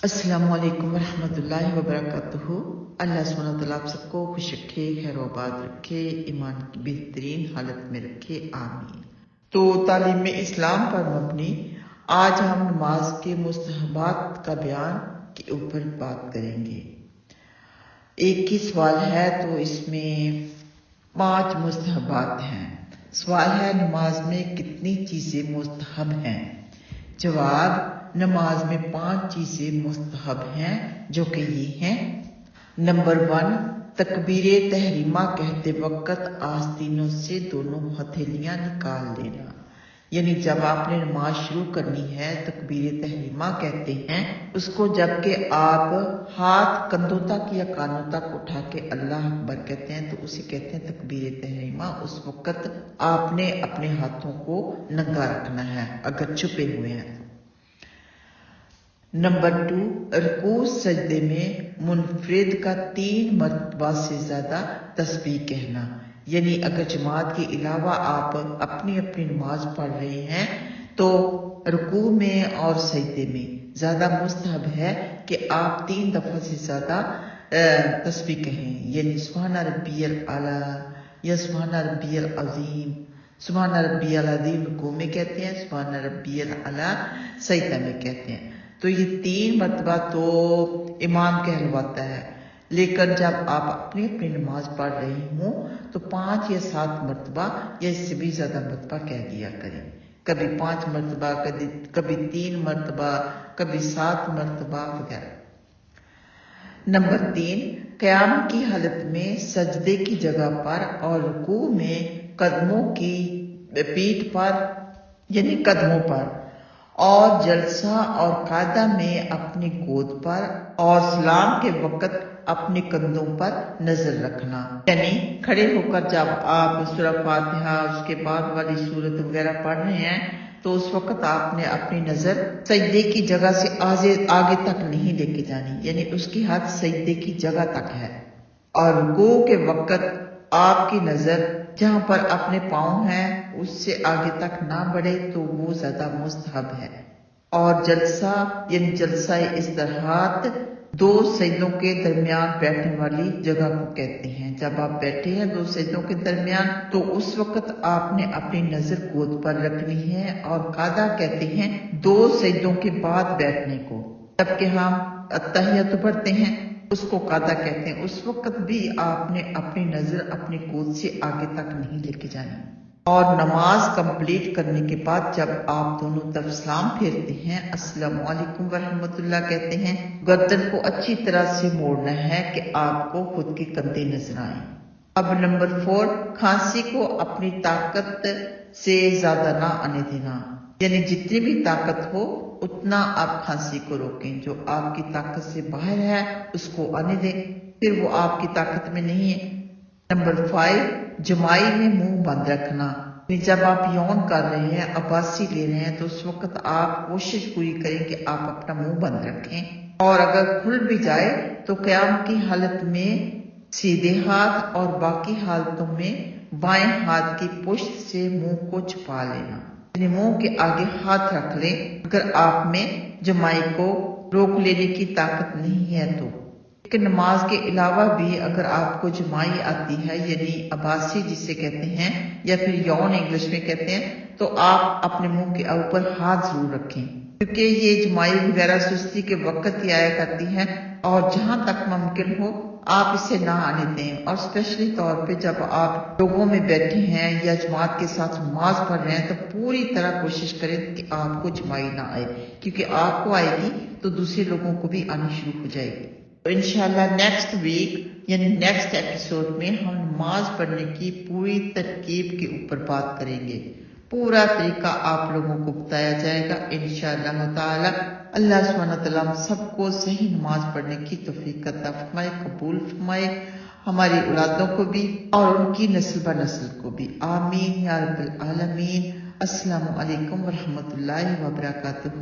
السلام علیکم ورحمۃ اللہ وبرکاتہ۔ اللہ سبحانہ وتعالیٰ آپ سب کو خوش رکھے، خیر و آباد رکھے، ایمان کی بہترین حالت میں رکھے، آمین۔ تو تعلیم اسلام پر مبنی آج ہم نماز کے مستحبات کا بیان کے اوپر بات کریں گے۔ ایک ہی سوال ہے تو اس میں 5 مستحبات ہیں۔ سوال ہے نماز میں کتنی چیزیں مستحب ہیں؟ جواب، نماز میں 5 چیزیں مستحب ہیں جو کہ یہ ہیں۔ نمبر 1، تکبیر تحریمہ کہتے وقت آستینوں سے دونوں ہتھیلیاں نکال لینا، یعنی جب آپ نے نماز شروع کرنی ہے تکبیر تحریمہ کہتے ہیں اس کو، جبکہ آپ ہاتھ کندھوں تک یا کانوں تک اٹھا کے اللہ اکبر کہتے ہیں تو اسے کہتے ہیں تکبیر تحریمہ۔ اس وقت آپ نے اپنے ہاتھوں کو ننگا رکھنا ہے اگر چھپے ہوئے ہیں۔ نمبر 2، رکوع سجدے میں منفرد کا 3 مرتبہ سے زیادہ تسبیح کہنا، یعنی اگر جماعت کے علاوہ آپ اپنی نماز پڑھ رہے ہیں تو رکوع میں اور سجدے میں زیادہ مستحب ہے کہ آپ 3 دفعہ سے زیادہ تسبیح کہیں، یعنی سبحان ربی الاعلی یا سبحان ربی العظیم۔ سبحان ربی العظیم رکوع میں کہتے ہیں، سبحان ربی الاعلی سجدہ میں کہتے ہیں۔ تو یہ 3 مرتبہ تو امام کہلواتا ہے، لیکن جب آپ اپنی نماز پڑھ رہے ہوں تو 5 یا 7 مرتبہ یا اس سے بھی زیادہ مرتبہ کہہ دیا کریں، کبھی 5 مرتبہ، کبھی 3 مرتبہ، کبھی 7 مرتبہ وغیرہ۔ نمبر 3، قیام کی حالت میں سجدے کی جگہ پر اور رکوع میں قدموں کی پیٹھ پر یعنی قدموں پر، اور جلسہ اور قاعدہ میں اپنی گود پر، اور سلام کے وقت اپنے کندھوں پر نظر رکھنا، یعنی کھڑے ہو کر جب آپ سورہ فاتحہ اس کے بعد والی سورت وغیرہ پڑھ رہے ہیں تو اس وقت آپ نے اپنی نظر سجدے کی جگہ سے آگے تک نہیں لے کے جانی، یعنی اس کی حد سجدے کی جگہ تک ہے، اور رکوع کے وقت آپ کی نظر جہاں پر اپنے پاؤں ہیں اس سے آگے تک نہ بڑھے تو وہ زیادہ مستحب ہے۔ اور جلسہ یعنی جلسہ استراحت 2 سجدوں کے درمیان بیٹھنے والی جگہ کو کہتے ہیں۔ جب آپ بیٹھے ہیں 2 سجدوں کے درمیان تو اس وقت آپ نے اپنی نظر گود پر رکھنی ہے، اور قعدہ کہتے ہیں 2 سجدوں کے بعد بیٹھنے کو، جبکہ ہم التحیۃ پڑھتے ہیں اس کو قعدہ کہتے ہیں، اس وقت بھی آپ نے اپنی نظر اپنی گود سے آگے تک نہیں لے کے جانی۔ اور نماز کمپلیٹ کرنے کے بعد جب آپ دونوں طرف سلام پھیرتے ہیں، السلام علیکم ورحمۃ اللہ کہتے ہیں، گردن کو اچھی طرح سے موڑنا ہے کہ آپ کو خود کے کندھے نظر آئیں۔ اب نمبر 4، کھانسی کو اپنی طاقت سے زیادہ نہ آنے دینا، یعنی جتنی بھی طاقت ہو اتنا آپ کھانسی کو روکیں، جو آپ کی طاقت سے باہر ہے اس کو آنے دیں، پھر وہ آپ کی طاقت میں نہیں ہے۔ نمبر 5، جمائی میں منہ بند رکھنا، جب آپ یون کر رہے ہیں، اباسی لے رہے ہیں تو اس وقت آپ کوشش پوری کریں کہ آپ اپنا منہ بند رکھیں، اور اگر کھل بھی جائے تو قیام کی حالت میں سیدھے ہاتھ اور باقی حالتوں میں بائیں ہاتھ کی پشت سے منہ کو چھپا لینا، یعنی منہ کے آگے ہاتھ رکھ لیں اگر آپ میں جمائی کو روک لینے کی طاقت نہیں ہے تو۔ کہ نماز کے علاوہ بھی اگر آپ کو جمائی آتی ہے، یعنی اباسی جسے کہتے ہیں یا پھر یون انگلش میں کہتے ہیں، تو آپ اپنے منہ کے اوپر ہاتھ ضرور رکھیں، کیونکہ یہ جمائی وغیرہ سستی کے وقت ہی آیا کرتی ہے، اور جہاں تک ممکن ہو آپ اسے نہ آنے دیں، اور اسپیشلی طور پہ جب آپ لوگوں میں بیٹھے ہیں یا جماعت کے ساتھ نماز پڑھ رہے ہیں تو پوری طرح کوشش کریں کہ آپ کو جمائی نہ آئے، کیونکہ آپ کو آئے گی تو دوسرے لوگوں کو بھی آنی شروع ہو جائے گی۔ تو انشاءاللہ نیکسٹ ویک یعنی نیکسٹ ایپیسوڈ میں ہم نماز پڑھنے کی پوری ترکیب کے اوپر بات کریں گے، پورا طریقہ آپ لوگوں کو بتایا جائے گا انشاءاللہ تعالی۔ اللہ سبحانہ تعالیٰ ہم سب کو صحیح نماز پڑھنے کی توفیق عطا فرمائے، قبول فرمائے، ہماری اولادوں کو بھی اور ان کی نسل بہ نسل کو بھی، آمین یا رب العالمین۔ السلام علیکم ورحمۃ اللہ وبرکاتہ۔